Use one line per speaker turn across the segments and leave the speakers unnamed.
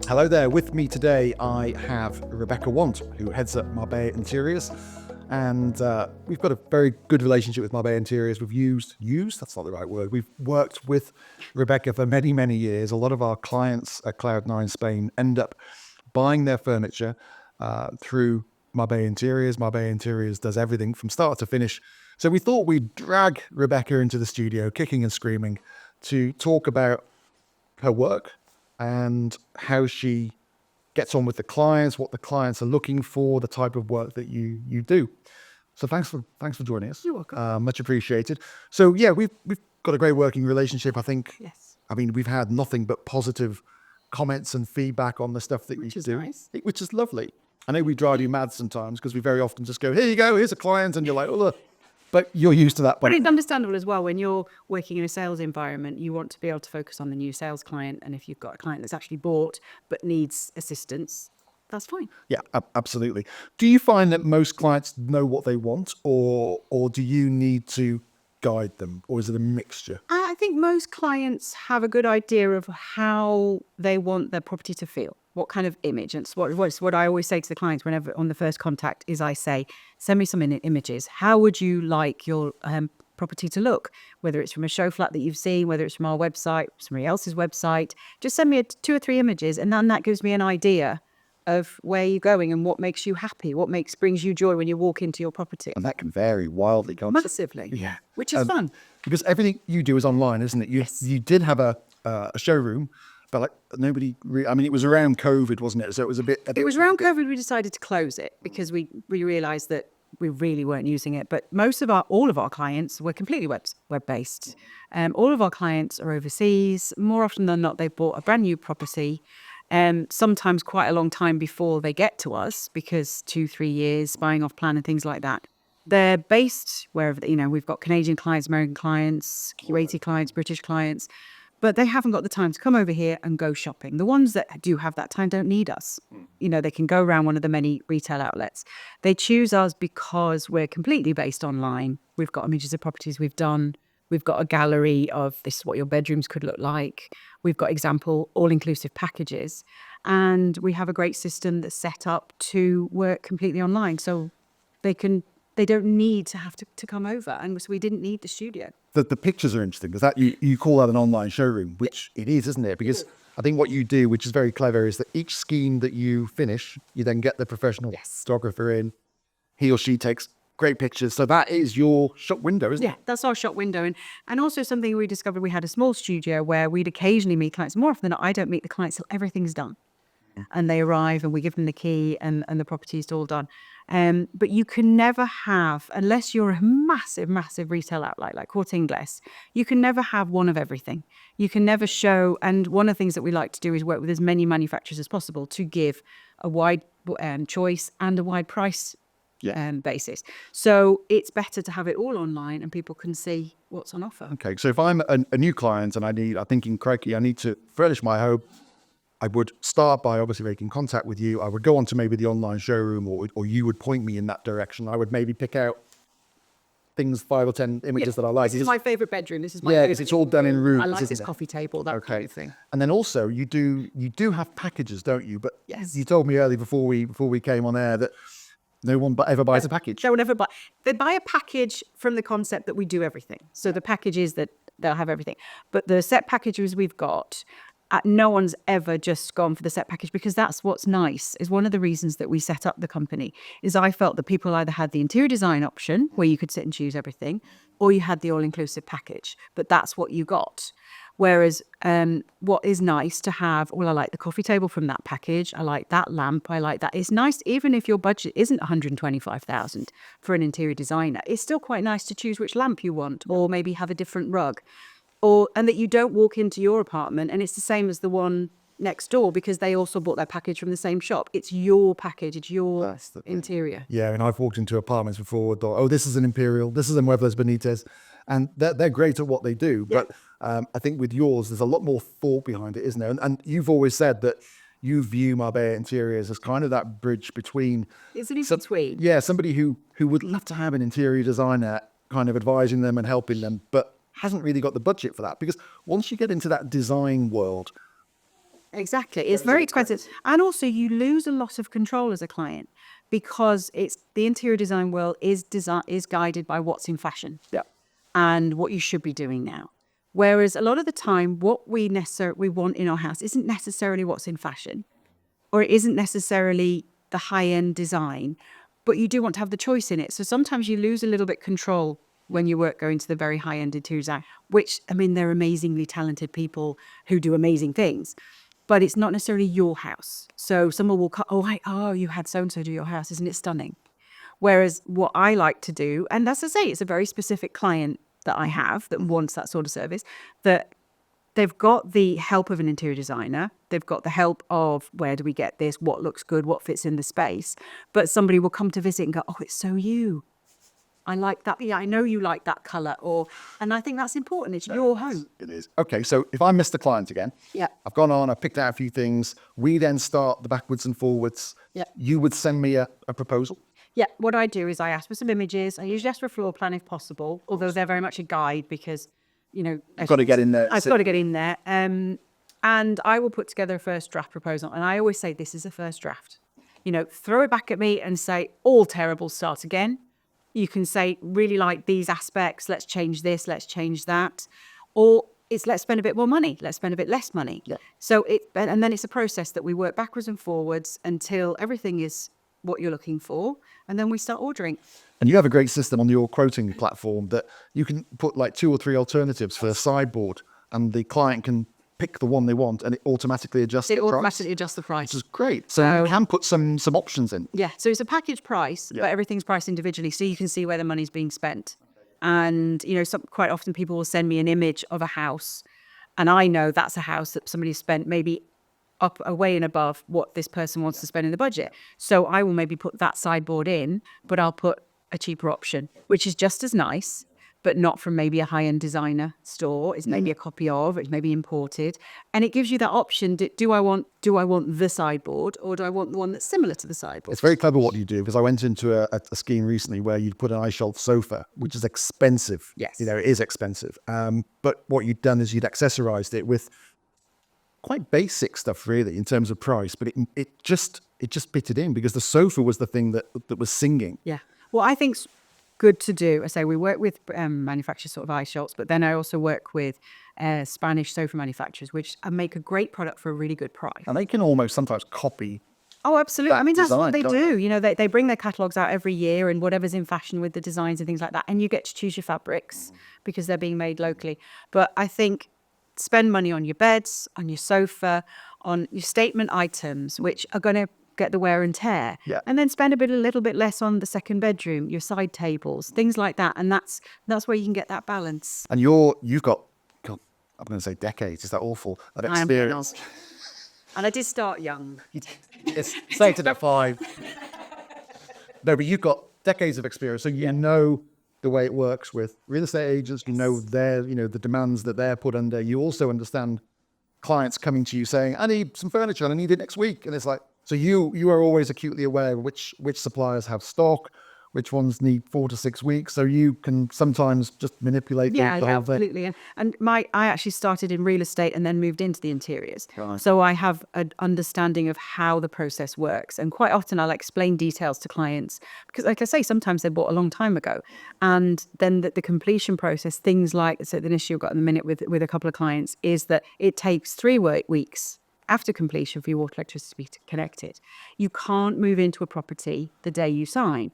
Hello there. With me today, I have Rebecca Want, who heads up Marbella Interiors. And we've got a very good relationship with Marbella Interiors. We've used, that's not the right word. We've worked with Rebecca for many, many years. A lot of our clients at Cloud9 Spain end up buying their furniture through Marbella Interiors. Marbella Interiors does everything from start to finish. So we thought we'd drag Rebecca into the studio, kicking and screaming, to talk about her work and how she gets on with the clients, what the clients are looking for, the type of work that you do. So thanks for joining us.
You're welcome.
Much appreciated. So yeah, we've got a great working relationship. I think.
Yes.
I mean, we've had nothing but positive comments and feedback on the stuff that
Which
you
is
do,
nice.
which is lovely. I know we drive you mad sometimes because we very often just go, "Here you go, here's a client," and you're like, "Oh look," but you're used to that.
But it's understandable as well when you're working in a sales environment, you want to be able to focus on the new sales client. And if you've got a client that's actually bought but needs assistance, that's fine.
Yeah, absolutely. Do you find that most clients know what they want, or do you need to guide them, or is it a mixture?
I think most clients have a good idea of how they want their property to feel, what kind of image. And it's what I always say to the clients whenever on the first contact is I say, send me some images. How would you like your property to look? Whether it's from a show flat that you've seen, whether it's from our website, somebody else's website, just send me 2 or 3 images. And then that gives me an idea of where you're going and what makes you happy, what brings you joy when you walk into your property.
And that can vary wildly, can't it?
Massively.
Yeah.
Which is fun.
Because everything you do is online, isn't it? You did have a showroom, but like nobody. I mean, it was around COVID, wasn't it? So it was a bit.
It was around COVID we decided to close it because we realised that we really weren't using it. But all of our clients were completely web based. All of our clients are overseas. More often than not, they've bought a brand new property. Sometimes quite a long time before they get to us because 2-3 years buying off plan and things like that. They're based wherever, we've got Canadian clients, American clients, Kuwaiti clients, British clients, but they haven't got the time to come over here and go shopping. The ones that do have that time don't need us. They can go around one of the many retail outlets. They choose us because we're completely based online. We've got images of properties we've done. We've got a gallery of this is what your bedrooms could look like. We've got example all-inclusive packages. And we have a great system that's set up to work completely online. So they don't need to have to come over. And so we didn't need the studio.
The pictures are interesting because that you call that an online showroom, which it is, isn't it? Because I think what you do, which is very clever, is that each scheme that you finish, you then get the professional photographer in. He or she takes great pictures. So that is your shop window, isn't it?
Yeah, that's our shop window. And also something we discovered, we had a small studio where we'd occasionally meet clients. More often than not, I don't meet the clients till everything's done. And they arrive and we give them the key and the property's all done. But you can never have, unless you're a massive, massive retail outlet like Corte Inglés, you can never have one of everything. You can never show, and one of the things that we like to do is work with as many manufacturers as possible to give a wide choice and a wide price basis. So it's better to have it all online and people can see what's on offer.
Okay, so if I'm a new client and I'm thinking, crikey, I need to furnish my home, I would start by obviously making contact with you. I would go on to maybe the online showroom or you would point me in that direction. I would maybe pick out things, 5 or 10 images that I like.
This is my favourite bedroom. This is my
Yeah, it's all done in rooms.
I like this coffee table, that kind of thing.
And then also you do have packages, don't you? But
Yes.
You told me earlier before we came on air that no one ever buys a package.
They will never buy. They buy a package from the concept that we do everything. So the package is that they'll have everything. But the set packages we've got, no one's ever just gone for the set package because that's what's nice. Is one of the reasons that we set up the company is I felt that people either had the interior design option where you could sit and choose everything, or you had the all-inclusive package. But that's what you got. Whereas what is nice to have, I like the coffee table from that package. I like that lamp. I like that. It's nice, even if your budget isn't 125,000 for an interior designer, it's still quite nice to choose which lamp you want or maybe have a different rug. And that you don't walk into your apartment and it's the same as the one next door because they also bought their package from the same shop. It's your package. It's your interior.
Yeah, and I've walked into apartments before, thought, oh, this is an Imperial, this is a Muebles Benitez. And they're great at what they do.
Yeah.
But I think with yours, there's a lot more thought behind it, isn't there? And you've always said that you view Marbella Interiors as kind of that bridge between...
It's an in-between.
Yeah, somebody who would love to have an interior designer kind of advising them and helping them, but hasn't really got the budget for that. Because once you get into that design world,
Exactly. It's very expensive. And also you lose a lot of control as a client because it's the interior design world is guided by what's in fashion.
Yeah.
And what you should be doing now. Whereas a lot of the time, what we want in our house isn't necessarily what's in fashion, or it isn't necessarily the high-end design, but you do want to have the choice in it. So sometimes you lose a little bit control when you go into the very high-end interior design, which, I mean, they're amazingly talented people who do amazing things, but it's not necessarily your house. So someone will you had so-and-so do your house. Isn't it stunning? Whereas what I like to do, and as I say, it's a very specific client that I have that wants that sort of service, that they've got the help of an interior designer. They've got the help of where do we get this, what looks good, what fits in the space. But somebody will come to visit and go, oh, it's so you. I like that. Yeah, I know you like that colour. And I think that's important. It's your home.
It is. Okay, so if I miss the client again,
Yeah.
I've gone on, I've picked out a few things. We then start the backwards and forwards.
Yeah.
You would send me a proposal.
Yeah, what I do is I ask for some images. I usually ask for a floor plan if possible, although they're very much a guide because,
I've got to get in there.
I've got to get in there. And I will put together a first draft proposal. And I always say, this is a first draft. Throw it back at me and say, all terrible, start again. You can say, really like these aspects. Let's change this. Let's change that. Or it's let's spend a bit more money. Let's spend a bit less money.
Yeah.
So and then it's a process that we work backwards and forwards until everything is what you're looking for. And then we start ordering.
And you have a great system on your quoting platform that you can put like 2 or 3 alternatives for a sideboard, and the client can pick the one they want, and it automatically adjusts the price.
It automatically adjusts the price.
Which is great. So you can put some options in.
Yeah, so it's a package price, but everything's priced individually, so you can see where the money's being spent. And, quite often people will send me an image of a house, and I know that's a house that somebody spent maybe up away and above what this person wants to spend in the budget. So I will maybe put that sideboard in, but I'll put a cheaper option, which is just as nice, but not from maybe a high-end designer store. It's maybe a copy of, it's maybe imported. And it gives you that option. Do I want the sideboard, or do I want the one that's similar to the sideboard?
It's very clever what you do, because I went into a scheme recently where you'd put an iShelf sofa, which is expensive.
Yes.
It is expensive. But what you'd done is you'd accessorized it with quite basic stuff, really, in terms of price. But it just fitted in because the sofa was the thing that was singing.
Yeah. Well, I think's good to do. I say we work with manufacturers sort of iShops, but then I also work with Spanish sofa manufacturers, which make a great product for a really good price.
And they can almost sometimes copy.
Oh, absolutely. I mean, that's what they
design,
do. They bring their catalogues out every year and whatever's in fashion with the designs and things like that. And you get to choose your fabrics because they're being made locally. But I think spend money on your beds, on your sofa, on your statement items, which are going to get the wear and tear.
Yeah.
And then spend a little bit less on the second bedroom, your side tables, things like that. And that's where you can get that balance.
And you've got, God, I'm going to say decades. Is that awful? That
I am
experience.
And I did start young.
It's say to that 5. No, but you've got decades of experience, so you know the way it works with real estate agents. You know the demands that they're put under. You also understand clients coming to you saying, "I need some furniture and I need it next week," and it's like, so you are always acutely aware of which suppliers have stock, which ones need 4 to 6 weeks, so you can sometimes just manipulate the whole thing.
Absolutely. And I actually started in real estate and then moved into the interiors.
Right.
So I have an understanding of how the process works. And quite often I'll explain details to clients because, like I say, sometimes they bought a long time ago. And then the completion process, things like, so the issue I've got in a minute with a couple of clients is that it takes 3 weeks after completion for your water electricity to be connected. You can't move into a property the day you sign.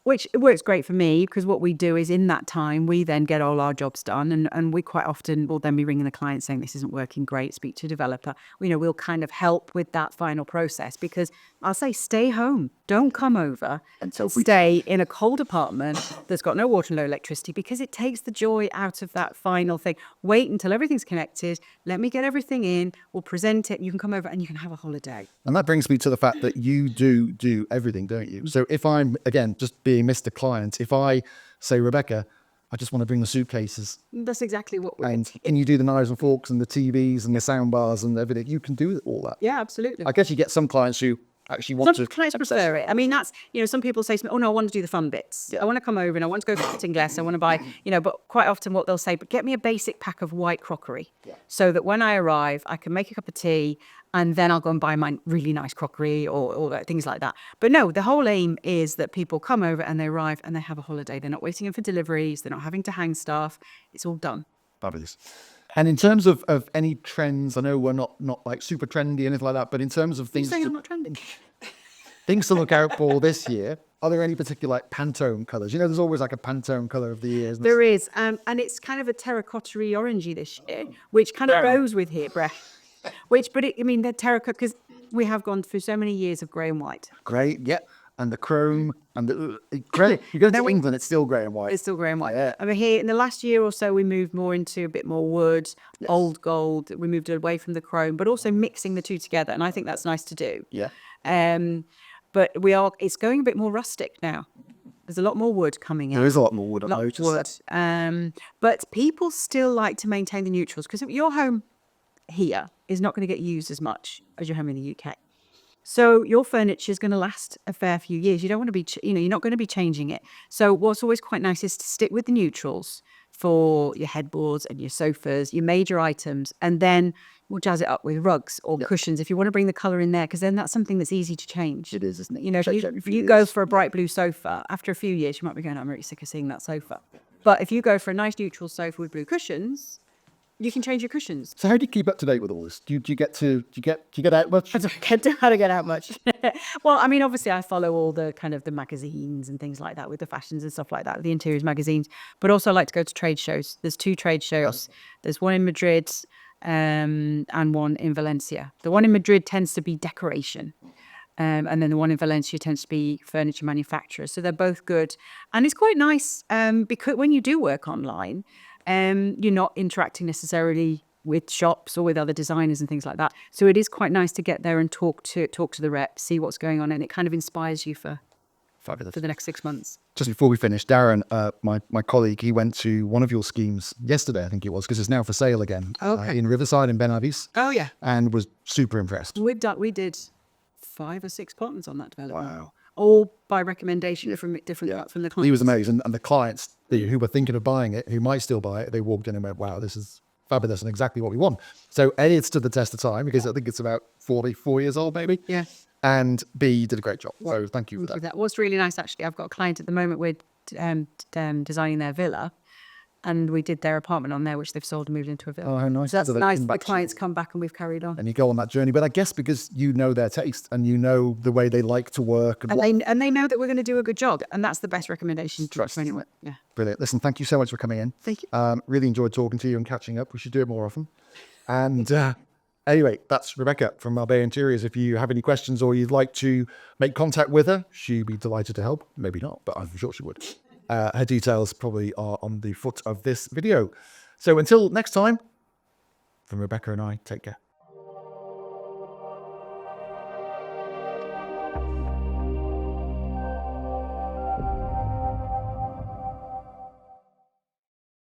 Which works great for me because what we do is in that time, we then get all our jobs done. And we quite often will then be ringing the client saying, this isn't working great, speak to a developer. We'll kind of help with that final process because I'll say, stay home. Don't come over and stay in a cold apartment that's got no water and no electricity because it takes the joy out of that final thing. Wait until everything's connected. Let me get everything in. We'll present it. You can come over and you can have a holiday.
And that brings me to the fact that you do everything, don't you? So if I'm, again, just being Mr. Client, if I say, Rebecca, I just want to bring the suitcases.
That's exactly what we're
And can you do the knives and forks and the TVs and the sound bars and everything? You can do all that.
Yeah, absolutely.
I guess you get some clients who actually want
Some
to.
clients prefer it. I mean, that's, some people say to me, oh no, I want to do the fun bits.
Yeah.
I want to come over and I want to go fitting glass. I want to buy, but quite often what they'll say, but get me a basic pack of white crockery so that when I arrive, I can make a cup of tea and then I'll go and buy my really nice crockery or things like that. But no, the whole aim is that people come over and they arrive and they have a holiday. They're not waiting in for deliveries. They're not having to hang stuff. It's all done.
Fabulous. And in terms of any trends, I know we're not like super trendy or anything like that, but in terms of things,
You're saying I'm not trending.
things to look out for this year, are there any particular like Pantone colours? You know, there's always like a Pantone colour of the year. Isn't
There is, and it's kind of a terracotta-y orangey this year, which kind of goes with here, Brett. They're terracotta because we have gone through so many years of grey and white.
Grey, yeah. And the chrome and the grey. You go to England, it's still grey and white.
It's still grey and white.
Yeah.
I mean, here in the last year or so, we moved more into a bit more wood, old gold. We moved away from the chrome, but also mixing the two together, and I think that's nice to do.
Yeah.
But it's going a bit more rustic now. There's a lot more wood coming in.
There is a lot more wood. I've
Lot of
noticed.
wood. But people still like to maintain the neutrals because your home here is not going to get used as much as your home in the UK. So your furniture is going to last a fair few years. You don't want to be, you're not going to be changing it. So what's always quite nice is to stick with the neutrals for your headboards and your sofas, your major items, and then we'll jazz it up with rugs or cushions if you want to bring the colour in there, because then that's something that's easy to change.
It is, isn't it?
You know, if you go for a bright blue sofa, after a few years, you might be going, I'm really sick of seeing that sofa. But if you go for a nice neutral sofa with blue cushions, you can change your cushions.
So how do you keep up to date with all this? Do you get out much?
I don't get how to get out much. Well, I mean, obviously I follow all the kind of the magazines and things like that with the fashions and stuff like that, the interiors magazines, but also I like to go to trade shows. There's 2 trade shows. There's one in Madrid and one in Valencia. The one in Madrid tends to be decoration. And then the one in Valencia tends to be furniture manufacturers. So they're both good. And it's quite nice because when you do work online, you're not interacting necessarily with shops or with other designers and things like that. So it is quite nice to get there and talk to the rep, see what's going on, and it kind of inspires you for
Fabulous.
the next 6 months.
Just before we finish, Darren, my colleague, he went to one of your schemes yesterday, I think it was, because it's now for sale again in Riverside in Ben Abbey's.
Oh yeah,
And was super impressed.
we did 5 or 6 apartments on that development.
Wow.
All by recommendation from the clients.
He was amazing. And the clients who were thinking of buying it, who might still buy it, they walked in and went, wow, this is fabulous and exactly what we want. So A, it stood the test of time because I think it's about 44 years old, maybe.
Yeah.
And B, you did a great job. So thank you for that.
That was really nice, actually. I've got a client at the moment with designing their villa, and we did their apartment on there, which they've sold and moved into a villa.
Oh, how nice.
So that's
So they
nice.
come
The
back to you.
clients come back and we've carried on.
And you go on that journey. But I guess because you know their taste and you know the way they like to work.
And they know that we're going to do a good job, and that's the best recommendation
Trust.
for anyone. Yeah.
Brilliant. Listen, thank you so much for coming in.
Thank you.
Really enjoyed talking to you and catching up. We should do it more often. And anyway, that's Rebecca from Marbella Interiors. If you have any questions or you'd like to make contact with her, she'd be delighted to help. Maybe not, but I'm sure she would. Her details probably are on the foot of this video. So until next time, from Rebecca and I, take care.